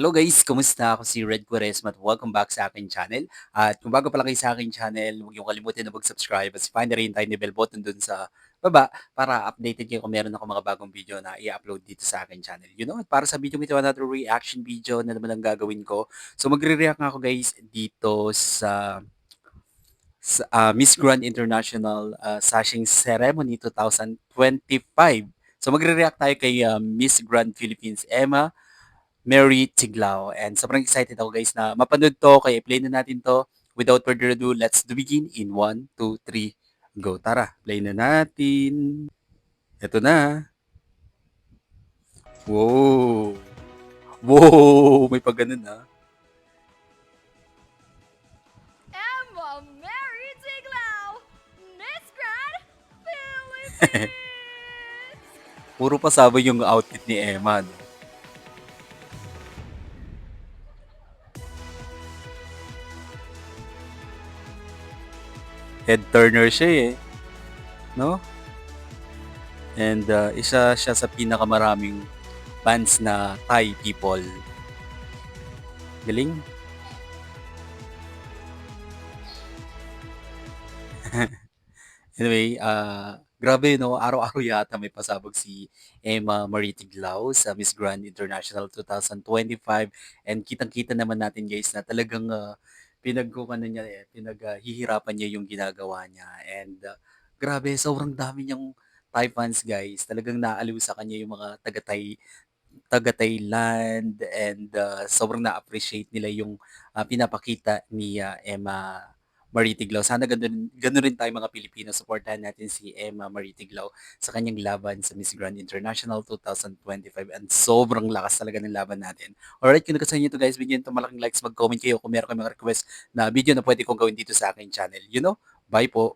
Hello guys, kumusta? Ako si Red Quaresma at welcome back sa aking channel. At kung bago pa lang kayo sa aking channel, huwag niyo kalimutan na mag-subscribe at find na rin tiny bell button dun sa baba para updated kayo kung meron ako mga bagong video na i-upload dito sa aking channel. At para sa video ito, another reaction video na naman ang gagawin ko. So magre-react nga ako guys dito sa Miss Grand International Sashing Ceremony 2025. So magre-react tayo kay Miss Grand Philippines Emma Mary Tiglao. And sobrang excited ako guys na mapanood to, kaya i-play na natin to. Without further ado, let's do begin in 1, 2, 3, go. Tara, play na natin. Ito na. Wow. Wow, may pag ganun ah. Emma Mary Tiglao, Miss Grand Philippines! Puro pasabay yung outfit ni Emma, no? Head turner siya eh, no? And isa siya sa pinakamaraming fans na Thai people. Galing. Anyway, grabe 'no, araw-araw yata may pasabog si Emma Marie Tiglao sa Miss Grand International 2025 and kitang-kita naman natin guys na talagang, pinag-kukuhanan niya, pinaghihirapan niya yung ginagawa niya and, grabe sobrang dami niyang Thai fans guys. Talagang naaaliw sa kanya yung mga taga-Thailand and, sobrang na-appreciate nila yung, pinapakita ni, Emma Marie Tiglao. Sana gano'n rin tayong mga Pilipino, suportahan natin si Emma Marie Tiglao sa kanyang laban sa Miss Grand International 2025 and sobrang lakas talaga ng laban natin. Alright, kung nagustuhan niyo 'to guys, bigyan niyo 'to malaking likes, mag-comment kayo kung meron kayong mga request na video na puwede kong gawin dito sa aking channel. Bye po.